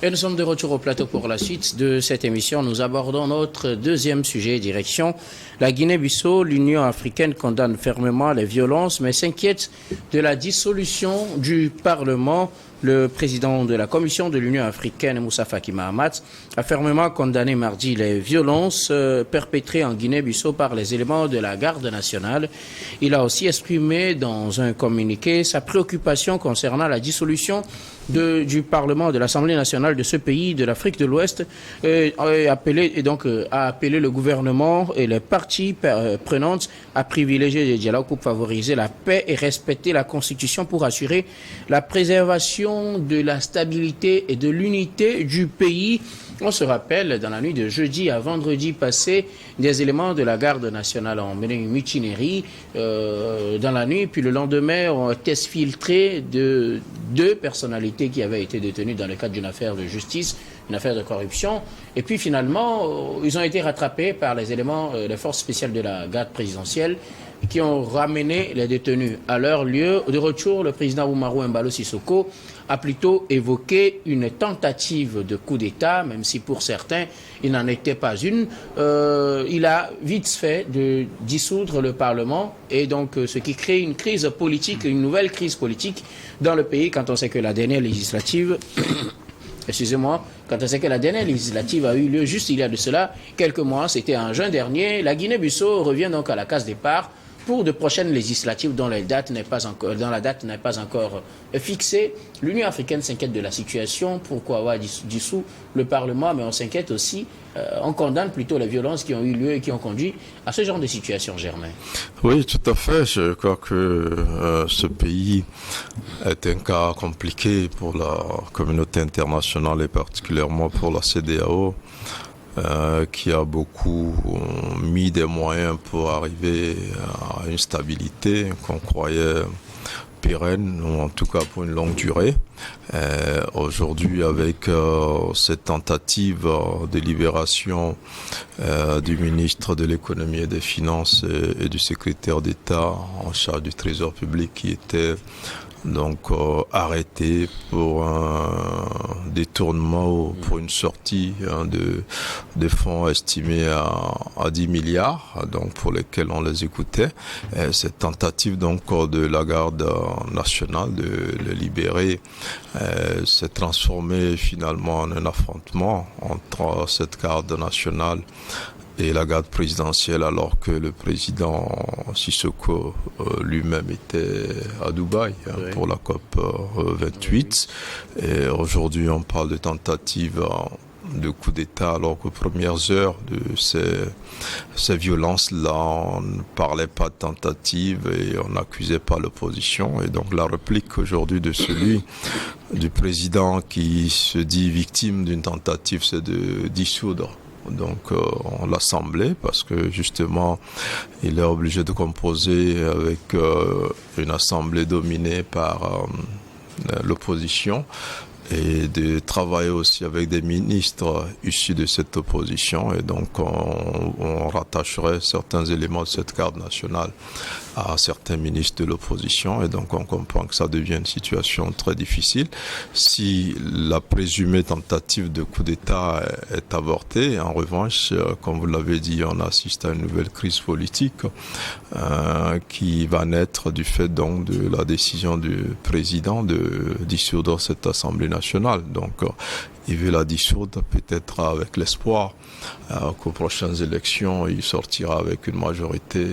Et nous sommes de retour au plateau pour la suite de cette émission. Nous abordons notre deuxième sujet, direction la Guinée-Bissau. L'Union africaine condamne fermement les violences, mais s'inquiète de la dissolution du Parlement. Le président de la Commission de l'Union africaine, Moussa Faki Mahamat, a fermement condamné mardi les violences perpétrées en Guinée-Bissau par les éléments de la garde nationale. Il a aussi exprimé dans un communiqué sa préoccupation concernant la dissolution du Parlement, de l'Assemblée nationale de ce pays de l'Afrique de l'Ouest, a appelé le gouvernement et les parties prenantes à privilégier le dialogue pour favoriser la paix et respecter la Constitution pour assurer la préservation de la stabilité et de l'unité du pays. On se rappelle, dans la nuit de jeudi à vendredi passé, des éléments de la garde nationale ont mené une mutinerie dans la nuit, puis le lendemain, on a test filtré de 2 personnalités qui avaient été détenues dans le cadre d'une affaire de justice, une affaire de corruption. Et puis finalement, ils ont été rattrapés par les éléments, les forces spéciales de la garde présidentielle, qui ont ramené les détenus à leur lieu. De retour, le président Oumarou Embalo Sissoko a plutôt évoqué une tentative de coup d'État, même si pour certains, il n'en était pas une. Il a vite fait de dissoudre le Parlement, et donc ce qui crée une crise politique, une nouvelle crise politique dans le pays, quand on sait que la dernière législative... Excusez-moi, quand on sait que la dernière législative a eu lieu juste il y a de cela quelques mois, c'était en juin dernier, la Guinée-Bissau revient donc à la case départ pour de prochaines législatives dont la date n'est pas encore fixée. L'Union africaine s'inquiète de la situation, pourquoi avoir dissous le Parlement, mais on s'inquiète aussi, on condamne plutôt les violences qui ont eu lieu et qui ont conduit à ce genre de situation, Germain. Oui, tout à fait. Je crois que ce pays est un cas compliqué pour la communauté internationale et particulièrement pour la CEDEAO. Qui a beaucoup mis des moyens pour arriver à une stabilité qu'on croyait pérenne, ou en tout cas pour une longue durée. Aujourd'hui, avec cette tentative de libération du ministre de l'économie et des finances et du secrétaire d'État en charge du trésor public qui était donc arrêté pour un détournement ou pour une sortie de fonds estimés à 10 milliards, donc pour lesquels on les écoutait. Et cette tentative donc de la garde nationale de les libérer s'est transformée finalement en un affrontement entre cette garde nationale et la garde présidentielle, alors que le président Sissoko lui-même était à Dubaï pour la COP 28. Et aujourd'hui, on parle de tentative de coup d'État, alors qu'aux premières heures de ces violences-là, on ne parlait pas de tentative et on n'accusait pas l'opposition. Et donc la réplique aujourd'hui de celui du président qui se dit victime d'une tentative, c'est de dissoudre donc l'Assemblée, parce que justement il est obligé de composer avec une Assemblée dominée par l'opposition, et de travailler aussi avec des ministres issus de cette opposition, et donc on rattacherait certains éléments de cette garde nationale à certains ministres de l'opposition, et donc on comprend que ça devient une situation très difficile. Si la présumée tentative de coup d'État est avortée, en revanche, comme vous l'avez dit, on assiste à une nouvelle crise politique qui va naître du fait donc de la décision du président de dissoudre cette Assemblée nationale. Donc il veut la dissoudre peut-être avec l'espoir qu'aux prochaines élections il sortira avec une majorité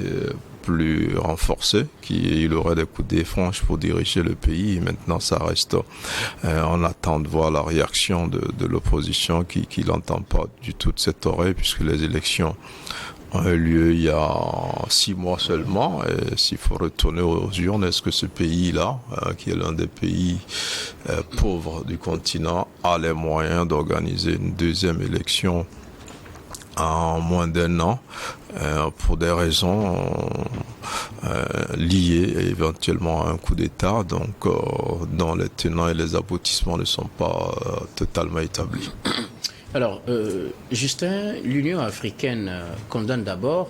plus renforcé, qu'il aurait des coups de franches pour diriger le pays. Maintenant, ça reste, on attend de voir la réaction de l'opposition qui n'entend pas du tout de cette oreille, puisque les élections ont eu lieu il y a 6 mois seulement. Et s'il faut retourner aux urnes, est-ce que ce pays-là, qui est l'un des pays pauvres du continent, a les moyens d'organiser une deuxième élection en moins d'1 an, pour des raisons liées éventuellement à un coup d'État, donc dont les tenants et les aboutissements ne sont pas totalement établis. Alors, Justin, l'Union africaine condamne d'abord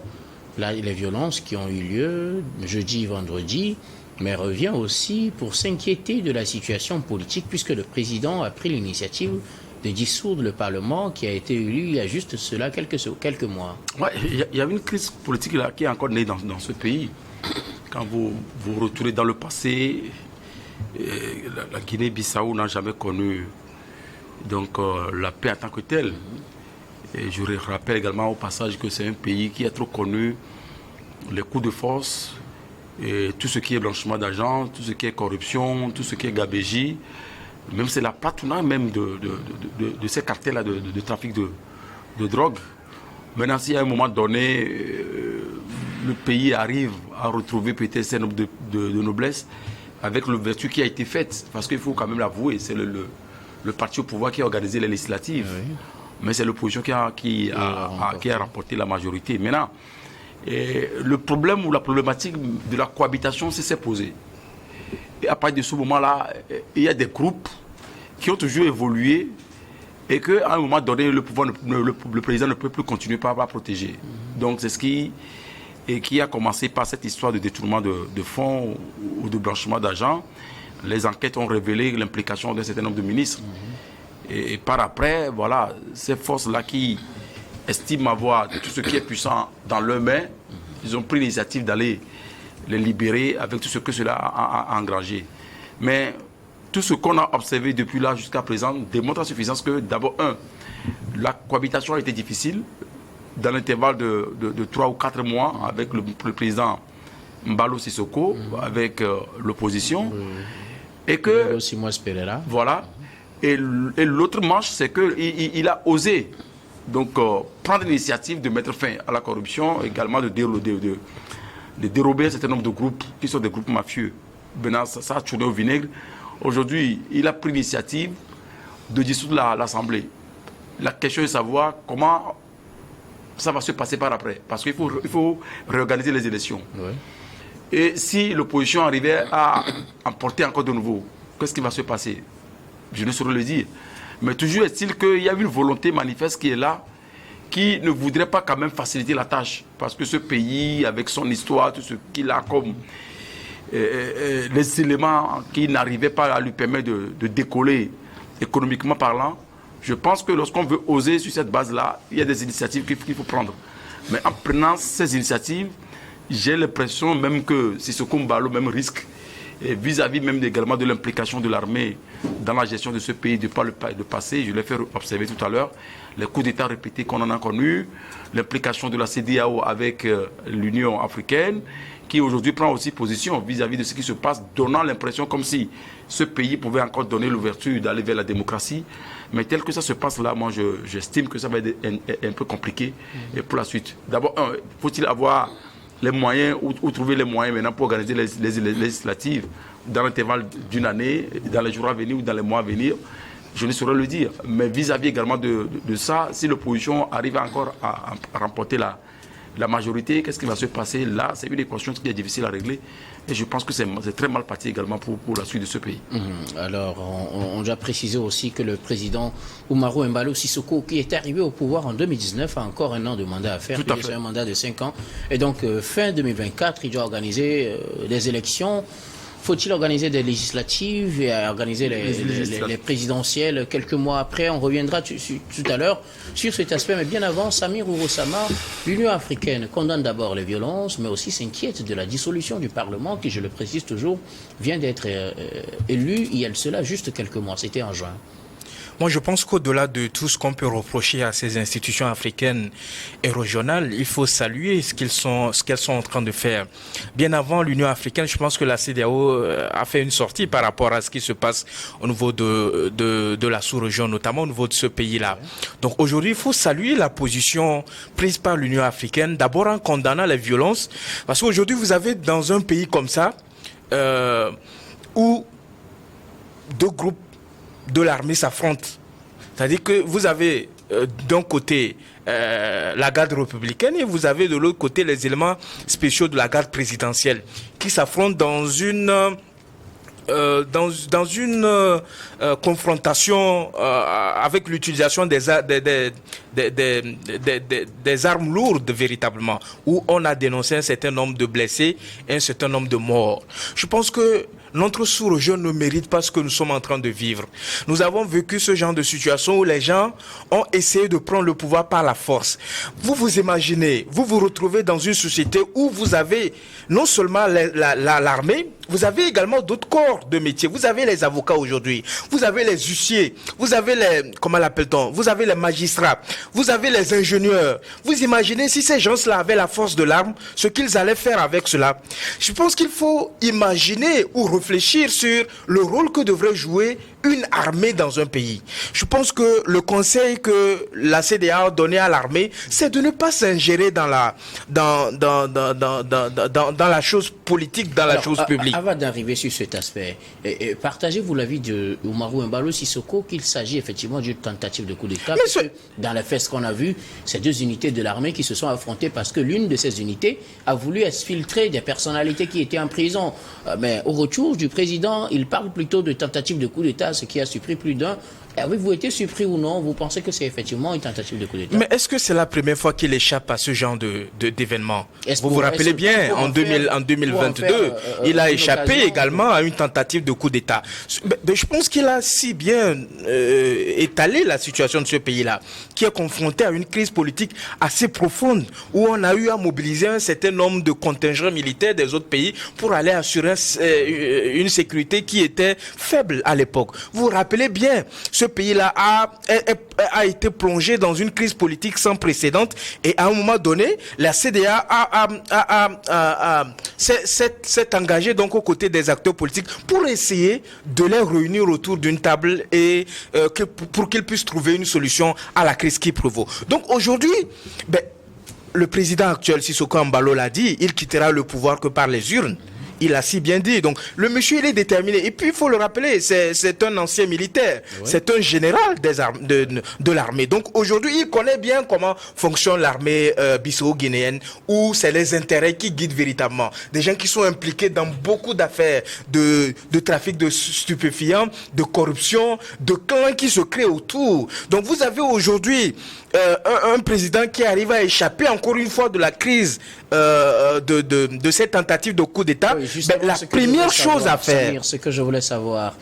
les violences qui ont eu lieu jeudi, vendredi, mais revient aussi pour s'inquiéter de la situation politique, puisque le président a pris l'initiative de dissoudre le Parlement qui a été élu il y a juste cela quelques mois. Ouais, il y a une crise politique là, qui est encore née dans ce pays. Quand vous retournez dans le passé, la Guinée-Bissau n'a jamais connu donc, la paix en tant que telle. Et je rappelle également au passage que c'est un pays qui a trop connu les coups de force, et tout ce qui est blanchiment d'argent, tout ce qui est corruption, tout ce qui est gabégie. Même c'est la patronage même de ces cartels-là de trafic de drogue. Maintenant, si à un moment donné, le pays arrive à retrouver peut-être ses nombres de noblesse, avec le vertu qui a été faite, parce qu'il faut quand même l'avouer, c'est le parti au pouvoir qui a organisé les législatives. Oui. Mais c'est l'opposition qui a remporté la majorité. Maintenant, le problème ou la problématique de la cohabitation s'est posée. Et à partir de ce moment-là, il y a des groupes qui ont toujours évolué et qu'à un moment donné, le président ne peut plus continuer à protéger. Donc c'est ce qui a commencé par cette histoire de détournement de fonds ou de blanchiment d'argent. Les enquêtes ont révélé l'implication d'un certain nombre de ministres. Et par après, voilà, ces forces-là qui estiment avoir tout ce qui est puissant dans leurs mains, ils ont pris l'initiative d'aller les libérer avec tout ce que cela a engrangé. Mais tout ce qu'on a observé depuis là jusqu'à présent démontre à suffisance que d'abord, la cohabitation a été difficile dans l'intervalle de 3 ou 4 mois avec le président Mbalo Sissoko, avec l'opposition. Et que, voilà. Et l'autre manche, c'est qu'il a osé donc, prendre l'initiative de mettre fin à la corruption, également de dérober un certain nombre de groupes qui sont des groupes mafieux. Maintenant, ça a tourné au vinaigre. Aujourd'hui, il a pris l'initiative de dissoudre l'Assemblée. La question est de savoir comment ça va se passer par après. Parce qu'il faut réorganiser les élections. Oui. Et si l'opposition arrivait à emporter encore de nouveau, qu'est-ce qui va se passer? Je ne saurais le dire. Mais toujours est-il qu'il y a une volonté manifeste qui est là, qui ne voudrait pas quand même faciliter la tâche. Parce que ce pays, avec son histoire, tout ce qu'il a comme les éléments qui n'arrivaient pas à lui permettre de décoller économiquement parlant, je pense que lorsqu'on veut oser sur cette base-là, il y a des initiatives qu'il faut prendre. Mais en prenant ces initiatives, j'ai l'impression même que Sissoko Mbalo même risque, vis-à-vis même également de l'implication de l'armée dans la gestion de ce pays de par le passé, je l'ai fait observer tout à l'heure, les coups d'État répétés qu'on en a connus, l'implication de la CEDEAO avec l'Union africaine, qui aujourd'hui prend aussi position vis-à-vis de ce qui se passe, donnant l'impression comme si ce pays pouvait encore donner l'ouverture d'aller vers la démocratie. Mais tel que ça se passe là, moi j'estime que ça va être un peu compliqué pour la suite. D'abord, faut-il avoir les moyens, ou trouver les moyens maintenant pour organiser les législatives dans l'intervalle d'une année, dans les jours à venir ou dans les mois à venir, je ne saurais le dire. Mais vis-à-vis également de ça, si l'opposition arrive encore à remporter la majorité, qu'est-ce qui va se passer là? C'est une équation qui est difficile à régler. Et je pense que c'est très mal parti également pour la suite de ce pays. Alors, on a précisé aussi que le président Umaru Mbalo Sissoko, qui est arrivé au pouvoir en 2019, a encore un an de mandat à faire. C'est un mandat de 5 ans. Et donc, fin 2024, il doit organiser des élections. Faut-il organiser des législatives et organiser les présidentielles quelques mois après? On reviendra tout à l'heure sur cet aspect. Mais bien avant, Samir Ourosama, l'Union africaine condamne d'abord les violences, mais aussi s'inquiète de la dissolution du Parlement, qui, je le précise toujours, vient d'être élu il y a cela juste quelques mois. C'était en juin. Moi, je pense qu'au-delà de tout ce qu'on peut reprocher à ces institutions africaines et régionales, il faut saluer ce qu'elles sont en train de faire. Bien avant l'Union africaine, je pense que la CEDEAO a fait une sortie par rapport à ce qui se passe au niveau de la sous-région, notamment au niveau de ce pays-là. Donc aujourd'hui, il faut saluer la position prise par l'Union africaine, d'abord en condamnant les violences, parce qu'aujourd'hui, vous avez dans un pays comme ça, où deux groupes de l'armée s'affrontent. C'est-à-dire que vous avez d'un côté la garde républicaine et vous avez de l'autre côté les éléments spéciaux de la garde présidentielle qui s'affrontent dans une confrontation avec l'utilisation des armes lourdes véritablement, où on a dénoncé un certain nombre de blessés et un certain nombre de morts. Je pense que notre sous-région ne mérite pas ce que nous sommes en train de vivre. Nous avons vécu ce genre de situation où les gens ont essayé de prendre le pouvoir par la force. Vous vous imaginez, vous vous retrouvez dans une société où vous avez non seulement l'armée, vous avez également d'autres corps de métier. Vous avez les avocats aujourd'hui, vous avez les huissiers, vous avez les, comment l'appelle-t-on, vous avez les magistrats, vous avez les ingénieurs. Vous imaginez si ces gens-là avaient la force de l'arme, ce qu'ils allaient faire avec cela. Je pense qu'il faut imaginer ou réfléchir sur le rôle que devrait jouer une armée dans un pays. Je pense que le conseil que la CEDEAO a donné à l'armée, c'est de ne pas s'ingérer dans la chose politique, dans la chose publique. Avant d'arriver sur cet aspect, partagez-vous l'avis de Oumarou Embalo Sissoko qu'il s'agit effectivement d'une tentative de coup d'État? Dans les faits, ce qu'on a vu, c'est deux unités de l'armée qui se sont affrontées parce que l'une de ces unités a voulu exfiltrer des personnalités qui étaient en prison. Mais au retour du président, il parle plutôt de tentative de coup d'État, ce qui a surpris plus d'un. Avez-vous été surpris ou non? Vous pensez que c'est effectivement une tentative de coup d'État? Mais est-ce que c'est la première fois qu'il échappe à ce genre d'événement? Vous vous rappelez bien, en 2022, il a échappé également à une tentative de coup d'État. Mais je pense qu'il a si bien étalé la situation de ce pays-là, qui est confronté à une crise politique assez profonde, où on a eu à mobiliser un certain nombre de contingents militaires des autres pays pour aller assurer une sécurité qui était faible à l'époque. Vous vous rappelez bien, ce pays-là a été plongé dans une crise politique sans précédent et à un moment donné, la CEDEAO s'est engagée donc aux côtés des acteurs politiques pour essayer de les réunir autour d'une table et pour qu'ils puissent trouver une solution à la crise qui prévaut. Donc aujourd'hui, le président actuel, Sissoko Embalo l'a dit, il quittera le pouvoir que par les urnes. Il a si bien dit. Donc, le monsieur, il est déterminé. Et puis, il faut le rappeler, c'est un ancien militaire. Oui. C'est un général de l'armée. Donc, aujourd'hui, il connaît bien comment fonctionne l'armée bissau-guinéenne, où c'est les intérêts qui guident véritablement. Des gens qui sont impliqués dans beaucoup d'affaires de trafic de stupéfiants, de corruption, de clans qui se créent autour. Donc, vous avez aujourd'hui un président qui arrive à échapper encore une fois de la crise de cette tentative de coup d'État. Oui, la première chose à faire... Samir, ce que je voulais savoir,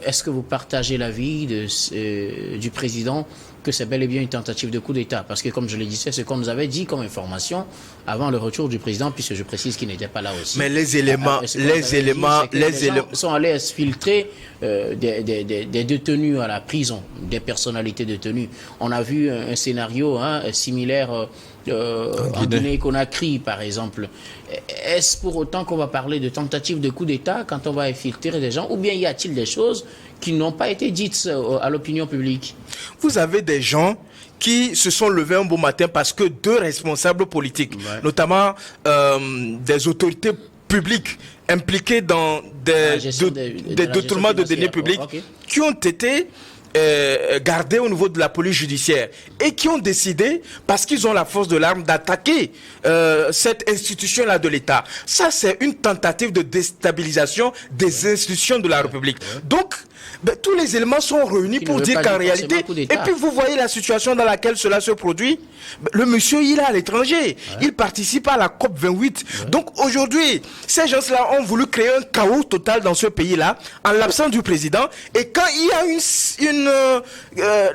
est-ce que vous partagez l'avis du président que c'est bel et bien une tentative de coup d'État? Parce que, comme je le disais, c'est ce qu'on nous avait dit comme information avant le retour du président, puisque je précise qu'il n'était pas là aussi. Mais les éléments sont allés exfiltrer des détenus à la prison, des personnalités détenues. On a vu un scénario similaire en Guinée-Conakry, par exemple. Est-ce pour autant qu'on va parler de tentative de coup d'État quand on va infiltrer des gens, ou bien y a-t-il des choses qui n'ont pas été dites à l'opinion publique? Vous avez des gens qui se sont levés un beau matin parce que deux responsables politiques, notamment des autorités publiques impliquées dans des détournements de deniers publics, qui ont été gardés au niveau de la police judiciaire et qui ont décidé, parce qu'ils ont la force de l'arme, d'attaquer cette institution-là de l'État. Ça, c'est une tentative de déstabilisation des institutions de la République. Donc, tous les éléments sont réunis pour dire qu'en réalité, et puis vous voyez la situation dans laquelle cela se produit. Le monsieur, il est à l'étranger. Il participe à la COP 28. Donc aujourd'hui, ces gens-là ont voulu créer un chaos total dans ce pays-là, en l'absence du président. Et quand il y a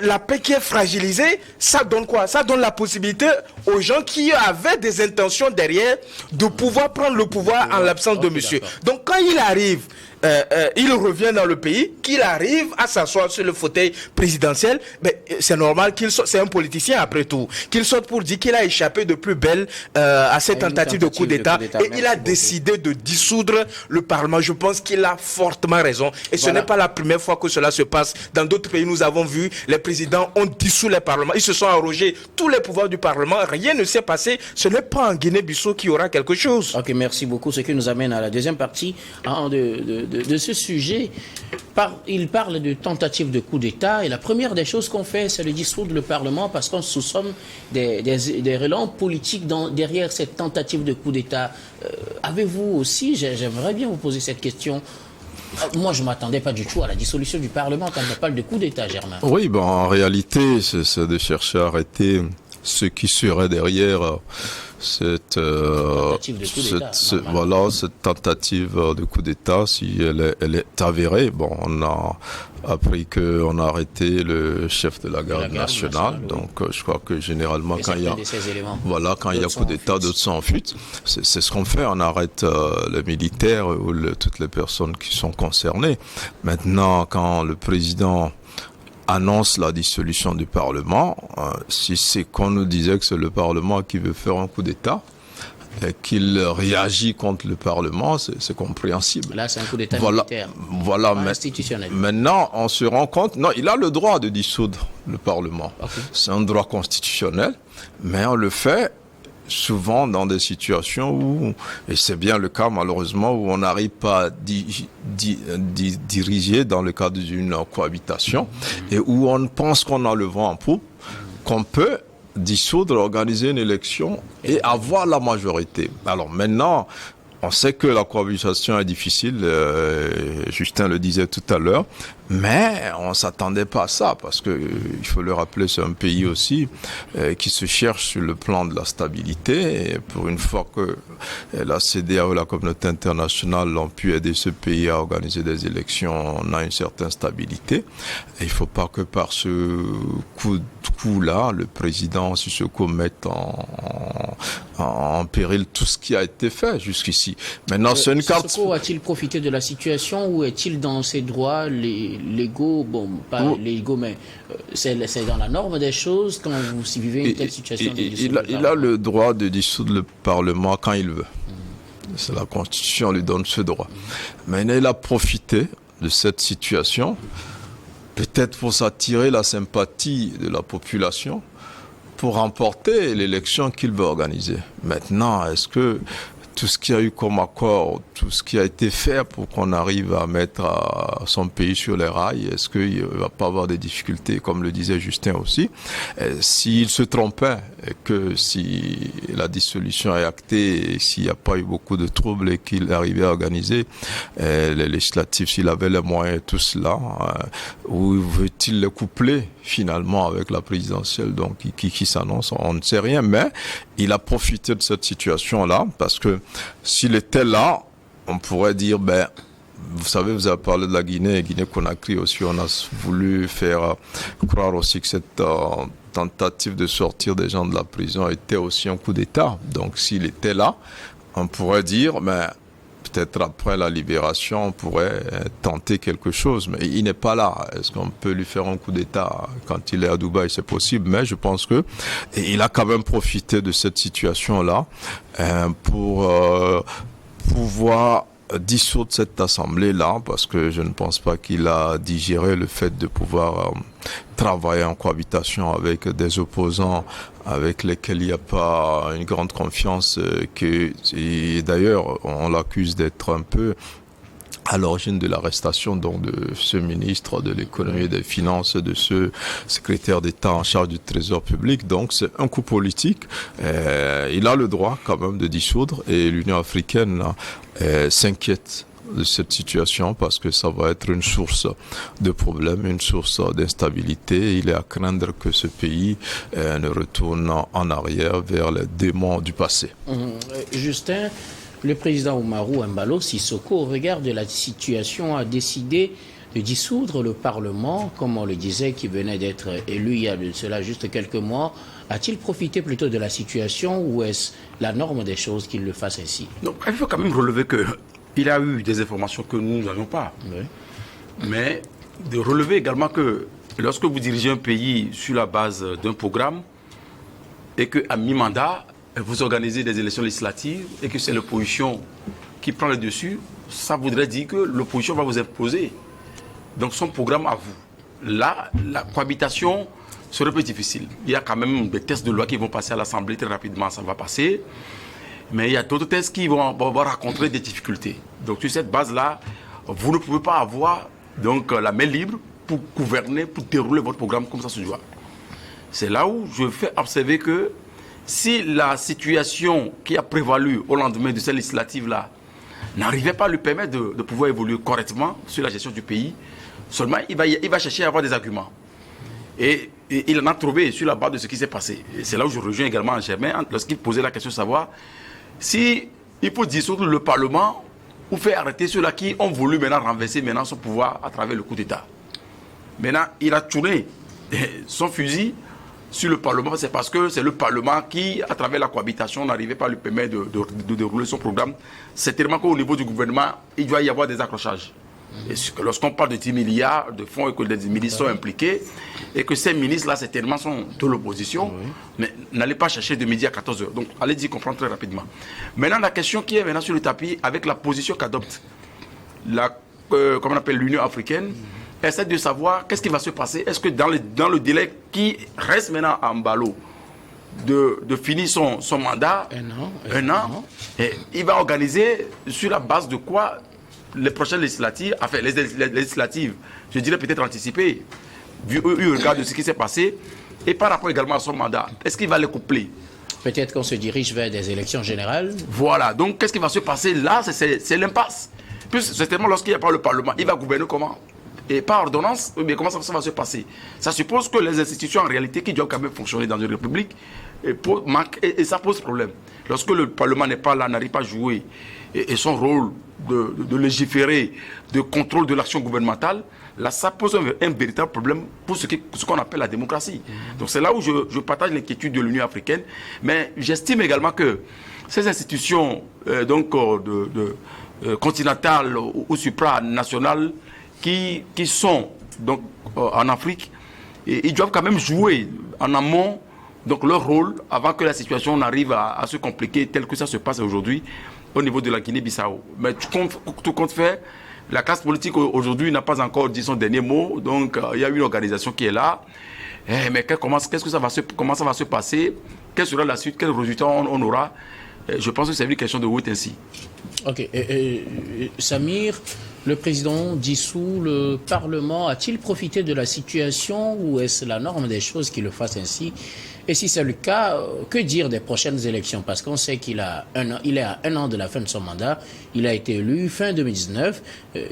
la paix qui est fragilisée, ça donne quoi? Ça donne la possibilité aux gens qui avaient des intentions derrière de pouvoir prendre le pouvoir en l'absence de monsieur. Donc quand il arrive, il revient dans le pays, qu'il arrive à s'asseoir sur le fauteuil présidentiel, mais c'est normal qu'il sorte, c'est un politicien après tout, qu'il sorte pour dire qu'il a échappé de plus belle à cette tentative de coup d'État et il a décidé de dissoudre le Parlement. Je pense qu'il a fortement raison et ce n'est pas la première fois que cela se passe. Dans d'autres pays, nous avons vu, les présidents ont dissous les parlements, ils se sont arrogés tous les pouvoirs du Parlement, rien ne s'est passé. Ce n'est pas en Guinée-Bissau qu'il y aura quelque chose. Ok, merci beaucoup. Ce qui nous amène à la deuxième partie de ce sujet. Il parle de tentative de coup d'État et la première des choses qu'on fait, c'est de dissoudre le Parlement parce qu'on soupçonne des relents politiques derrière cette tentative de coup d'État. Avez-vous aussi, j'aimerais bien vous poser cette question, moi je ne m'attendais pas du tout à la dissolution du Parlement quand on parle de coup d'État, Germain. Oui, en réalité, c'est de chercher à arrêter ce qui serait derrière cette tentative de coup d'État, si elle est avérée. Bon, on a appris qu'on a arrêté le chef de la garde nationale. Donc, je crois que généralement, quand il y a coup d'État, d'autres sont en fuite. C'est ce qu'on fait. On arrête les militaires ou toutes les personnes qui sont concernées. Maintenant, quand le président annonce la dissolution du Parlement, si c'est qu'on nous disait que c'est le Parlement qui veut faire un coup d'État, et qu'il réagit contre le Parlement, c'est compréhensible. Là, c'est un coup d'État militaire, institutionnel. Maintenant, on se rend compte, non, il a le droit de dissoudre le Parlement. Okay. C'est un droit constitutionnel, mais on le fait souvent dans des situations où, et c'est bien le cas malheureusement, où on n'arrive pas à diriger dans le cadre d'une cohabitation, et où on pense qu'on a le vent en poupe, qu'on peut dissoudre, organiser une élection et avoir la majorité. Alors maintenant, on sait que la cohabitation est difficile, Justin le disait tout à l'heure, mais on s'attendait pas à ça, parce que il faut le rappeler, c'est un pays aussi qui se cherche sur le plan de la stabilité, et pour une fois que la CEDEAO, la communauté internationale, ont pu aider ce pays à organiser des élections, on a une certaine stabilité. Et il faut pas que par ce coup-là, le président Sissoko mette en péril tout ce qui a été fait jusqu'ici. Maintenant, c'est une carte. Sissoko a-t-il profité de la situation, ou est-il dans ses droits légaux, bon, pas légaux, mais c'est dans la norme des choses quand vous vivez une telle situation? Il a le droit de dissoudre le Parlement quand il veut. C'est la Constitution lui donne ce droit. Mais il a profité de cette situation, peut-être pour s'attirer la sympathie de la population, pour remporter l'élection qu'il veut organiser. Maintenant, est-ce que tout ce qu'il y a eu comme accord, tout ce qui a été fait pour qu'on arrive à mettre son pays sur les rails, est-ce qu'il ne va pas avoir des difficultés, comme le disait Justin aussi? S'il se trompait, et que si la dissolution est actée, et s'il n'y a pas eu beaucoup de troubles et qu'il arrivait à organiser les législatives, s'il avait les moyens et tout cela, où veut-il le coupler finalement avec la présidentielle donc qui s'annonce? On ne sait rien, mais il a profité de cette situation-là, parce que s'il était là, on pourrait dire, vous savez, vous avez parlé de la Guinée-Conakry aussi, on a voulu faire croire aussi que cette tentative de sortir des gens de la prison était aussi un coup d'État. Donc s'il était là, on pourrait dire, peut-être après la libération, on pourrait tenter quelque chose, mais il n'est pas là. Est-ce qu'on peut lui faire un coup d'État quand il est à Dubaï? C'est possible, mais je pense que il a quand même profité de cette situation-là pour pouvoir dissoudre cette assemblée-là, parce que je ne pense pas qu'il a digéré le fait de pouvoir travailler en cohabitation avec des opposants avec lesquels il n'y a pas une grande confiance, et d'ailleurs on l'accuse d'être un peu à l'origine de l'arrestation donc de ce ministre de l'économie et des finances, de ce secrétaire d'État en charge du trésor public. Donc c'est un coup politique. Il a le droit quand même de dissoudre, et l'Union africaine s'inquiète de cette situation, parce que ça va être une source de problèmes, une source d'instabilité. Il est à craindre que ce pays ne retourne en arrière vers les démons du passé. Justin, le président Oumarou Embalo Sissoko, au regard de la situation, a décidé de dissoudre le Parlement, comme on le disait, qui venait d'être élu il y a de cela juste quelques mois. A-t-il profité plutôt de la situation, ou est-ce la norme des choses qu'il le fasse ainsi? Donc, il faut quand même relever qu'il a eu des informations que nous n'avions pas. Oui. Mais de relever également que lorsque vous dirigez un pays sur la base d'un programme, et qu'à mi-mandat, vous organisez des élections législatives et que c'est l'opposition qui prend le dessus, ça voudrait dire que l'opposition va vous imposer donc son programme à vous. Là, la cohabitation serait plus difficile. Il y a quand même des tests de loi qui vont passer à l'Assemblée très rapidement, ça va passer. Mais il y a d'autres tests qui vont rencontrer des difficultés. Donc sur cette base-là, vous ne pouvez pas avoir donc, la main libre pour gouverner, pour dérouler votre programme comme ça se doit. C'est là où je fais observer que si la situation qui a prévalu au lendemain de cette législative-là n'arrivait pas à lui permettre de pouvoir évoluer correctement sur la gestion du pays, seulement il va chercher à avoir des arguments. Et Et il en a trouvé sur la base de ce qui s'est passé. Et c'est là où je rejoins également Germain lorsqu'il posait la question de savoir si il faut dissoudre le Parlement ou faire arrêter ceux-là qui ont voulu maintenant renverser maintenant son pouvoir à travers le coup d'État. Maintenant, il a tourné son fusil sur le Parlement, c'est parce que c'est le Parlement qui, à travers la cohabitation, n'arrivait pas à lui permettre de dérouler son programme. C'est tellement qu'au niveau du gouvernement, il doit y avoir des accrochages. Lorsqu'on parle de 10 milliards de fonds et que des ministres sont impliqués, et que ces ministres-là, certainement, sont de l'opposition, mais n'allez pas chercher de midi à 14h. Donc, allez-y comprendre très rapidement. Maintenant, la question qui est maintenant sur le tapis, avec la position qu'adopte comment on appelle l'Union africaine, essaie de savoir qu'est-ce qui va se passer. Est-ce que dans le délai qui reste maintenant à Mbalo de finir son mandat, un an, et il va organiser sur la base de quoi les prochaines législatives, enfin les législatives, je dirais peut-être anticipées, vu au regard de ce qui s'est passé, et par rapport également à son mandat, est-ce qu'il va les coupler? Peut-être qu'on se dirige vers des élections générales. Voilà, donc qu'est-ce qui va se passer là? C'est l'impasse. Puis certainement lorsqu'il n'y a pas le Parlement, il va gouverner comment? Et par ordonnance, mais comment ça va se passer? Ça suppose que les institutions en réalité qui doivent quand même fonctionner dans une république, et ça pose problème. Lorsque le Parlement n'est pas là, n'arrive pas à jouer et son rôle de légiférer, de contrôle de l'action gouvernementale, là ça pose un véritable problème pour ce qu'on appelle la démocratie. Donc c'est là où je partage l'inquiétude de l'Union africaine, mais j'estime également que ces institutions continentales ou supranationales qui sont donc en Afrique, et ils doivent quand même jouer en amont donc leur rôle avant que la situation n'arrive à se compliquer tel que ça se passe aujourd'hui au niveau de la Guinée-Bissau. Mais tout compte fait, la classe politique aujourd'hui n'a pas encore dit son dernier mot, donc il y a une organisation qui est là. Mais comment ça va se passer? Quelle sera la suite? Quel résultat on aura? Je pense que c'est une question de wait and see. Ok. Samir, le président dissout le Parlement. A-t-il profité de la situation ou est-ce la norme des choses qu'il le fasse ainsi? Et si c'est le cas, que dire des prochaines élections? Parce qu'on sait qu'il est à un an de la fin de son mandat. Il a été élu fin 2019.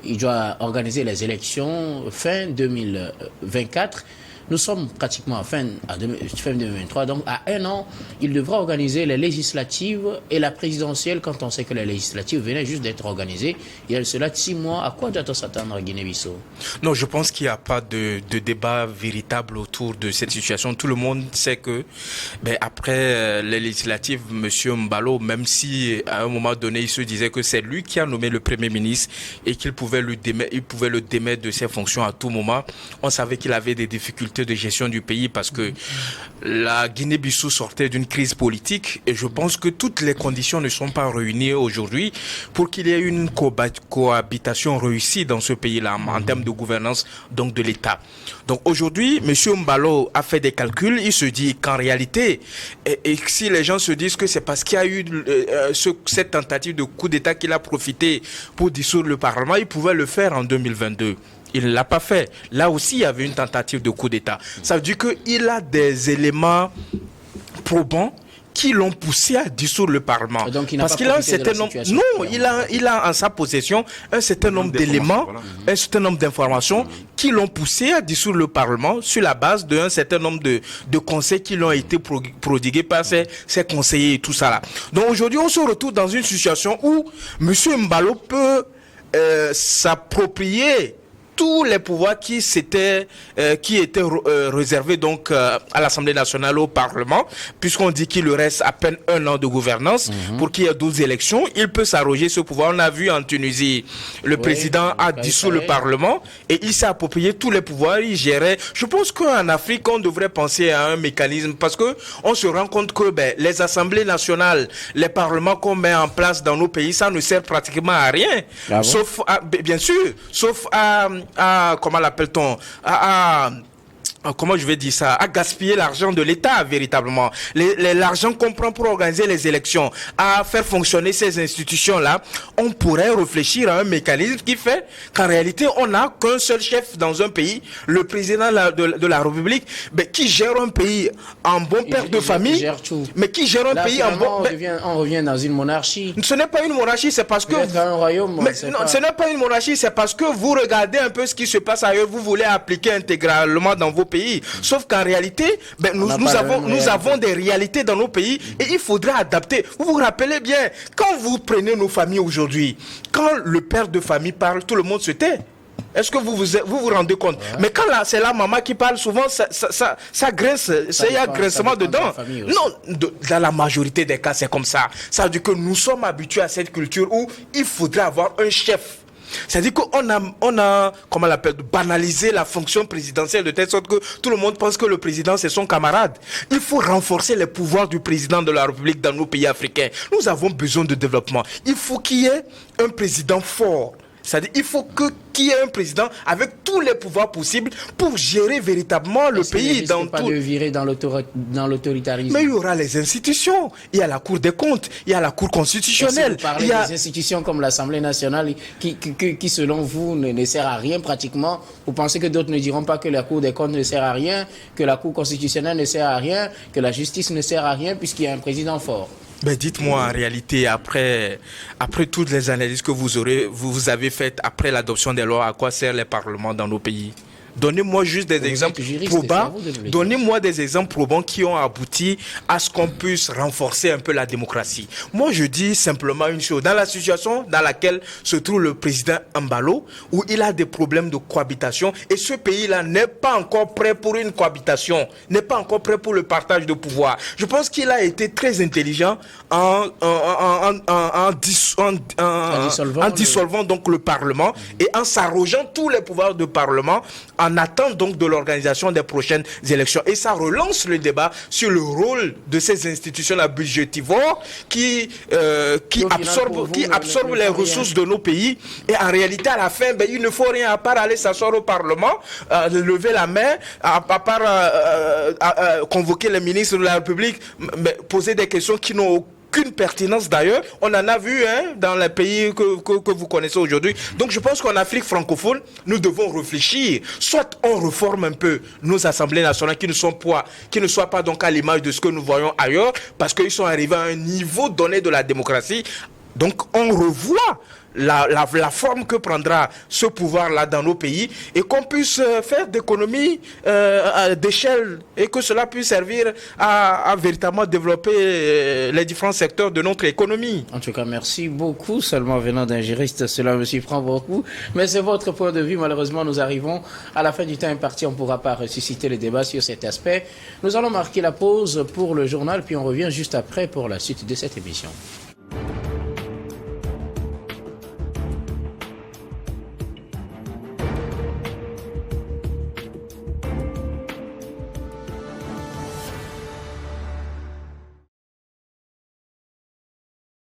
Il doit organiser les élections fin 2024. Nous sommes pratiquement à fin 2023, donc à un an, il devra organiser les législatives et la présidentielle quand on sait que les législatives venaient juste d'être organisées. Il y a cela 6 mois. À quoi doit-on s'attendre à Guinée-Bissau? Non, je pense qu'il n'y a pas de débat véritable autour de cette situation. Tout le monde sait que après les législatives, M. Mbalo, même si à un moment donné, il se disait que c'est lui qui a nommé le Premier ministre et qu'il pouvait le démettre de ses fonctions à tout moment, on savait qu'il avait des difficultés de gestion du pays parce que la Guinée-Bissau sortait d'une crise politique et je pense que toutes les conditions ne sont pas réunies aujourd'hui pour qu'il y ait une cohabitation réussie dans ce pays-là en termes de gouvernance donc de l'État. Donc aujourd'hui, M. Mbalo a fait des calculs, il se dit qu'en réalité, et si les gens se disent que c'est parce qu'il y a eu cette tentative de coup d'État qu'il a profité pour dissoudre le Parlement, il pouvait le faire en 2022. Il ne l'a pas fait. Là aussi, il y avait une tentative de coup d'État. Ça veut dire qu'il a des éléments probants qui l'ont poussé à dissoudre le Parlement. Donc, il n'a parce pas qu'il a un certain de la nombre. Non, il a en sa possession un certain nombre d'éléments, un certain nombre d'informations qui l'ont poussé à dissoudre le Parlement sur la base d'un certain nombre de conseils qui l'ont été prodigués par ses conseillers et tout ça là. Donc aujourd'hui, on se retrouve dans une situation où M. Mbalo peut s'approprier tous les pouvoirs qui étaient réservés donc à l'Assemblée nationale, au Parlement, puisqu'on dit qu'il lui reste à peine un an de gouvernance pour qu'il y ait 12 élections, il peut s'arroger ce pouvoir. On a vu en Tunisie, le président a dissous le Parlement et il s'est approprié tous les pouvoirs, il gérait. Je pense qu'en Afrique, on devrait penser à un mécanisme parce que on se rend compte que les assemblées nationales, les parlements qu'on met en place dans nos pays, ça ne sert pratiquement à rien, sauf bien sûr, sauf à comment l'appelle-t-on, comment je vais dire ça, à gaspiller l'argent de l'État véritablement. L'argent qu'on prend pour organiser les élections, à faire fonctionner ces institutions-là, on pourrait réfléchir à un mécanisme qui fait qu'en réalité, on n'a qu'un seul chef dans un pays, le président de la République, qui gère un pays en bon père de famille, mais qui gère un pays en bon... On revient dans une monarchie. Ce n'est pas une monarchie, c'est parce que... un royaume, ce n'est pas une monarchie, c'est parce que vous regardez un peu ce qui se passe ailleurs, vous voulez appliquer intégralement dans vos pays pays. Sauf qu'en réalité, nous avons des réalités dans nos pays et il faudrait adapter. Vous vous rappelez bien, quand vous prenez nos familles aujourd'hui, quand le père de famille parle, tout le monde se tait. Est-ce que vous rendez compte? Mais quand c'est la maman qui parle, souvent, ça grince, il y a grincement dedans. Non, dans la majorité des cas, c'est comme ça. Ça veut dire que nous sommes habitués à cette culture où il faudrait avoir un chef. C'est-à-dire qu'on a, comment on l'appelle, banalisé la fonction présidentielle de telle sorte que tout le monde pense que le président c'est son camarade. Il faut renforcer les pouvoirs du président de la République dans nos pays africains. Nous avons besoin de développement. Il faut qu'il y ait un président fort. C'est-à-dire qu'il faut qu'il y ait un président avec tous les pouvoirs possibles pour gérer véritablement le pays. Il ne pas de virer dans l'autoritarisme. Mais il y aura les institutions. Il y a la Cour des comptes, il y a la Cour constitutionnelle. Si vous parlez des institutions comme l'Assemblée nationale qui selon vous, ne sert à rien pratiquement. Vous pensez que d'autres ne diront pas que la Cour des comptes ne sert à rien, que la Cour constitutionnelle ne sert à rien, que la justice ne sert à rien puisqu'il y a un président fort? Ben dites-moi en réalité, après toutes les analyses que vous avez faites après l'adoption des lois, à quoi sert les parlements dans nos pays? Donnez-moi juste des exemples probants. Donnez-moi des exemples probants qui ont abouti à ce qu'on puisse renforcer un peu la démocratie. Moi, je dis simplement une chose. Dans la situation dans laquelle se trouve le président Embalo, où il a des problèmes de cohabitation, et ce pays-là n'est pas encore prêt pour une cohabitation, n'est pas encore prêt pour le partage de pouvoir. Je pense qu'il a été très intelligent en dissolvant donc le Parlement et en s'arrogeant tous les pouvoirs du Parlement en attente donc de l'organisation des prochaines élections. Et ça relance le débat sur le rôle de ces institutions budgétivores qui absorbent les ressources de nos pays. Et en réalité, à la fin, il ne faut rien à part aller s'asseoir au Parlement, lever la main, à part convoquer les ministres de la République, poser des questions qui n'ont aucune pertinence d'ailleurs. On en a vu dans les pays que vous connaissez aujourd'hui. Donc je pense qu'en Afrique francophone, nous devons réfléchir. Soit on réforme un peu nos assemblées nationales qui ne soient pas donc à l'image de ce que nous voyons ailleurs, parce qu'ils sont arrivés à un niveau donné de la démocratie. Donc on revoit la forme que prendra ce pouvoir-là dans nos pays et qu'on puisse faire d'économies d'échelle et que cela puisse servir à véritablement développer les différents secteurs de notre économie. En tout cas, merci beaucoup. Seulement venant d'un juriste, cela me surprend beaucoup. Mais c'est votre point de vue. Malheureusement, nous arrivons à la fin du temps imparti. On ne pourra pas ressusciter le débat sur cet aspect. Nous allons marquer la pause pour le journal, puis on revient juste après pour la suite de cette émission.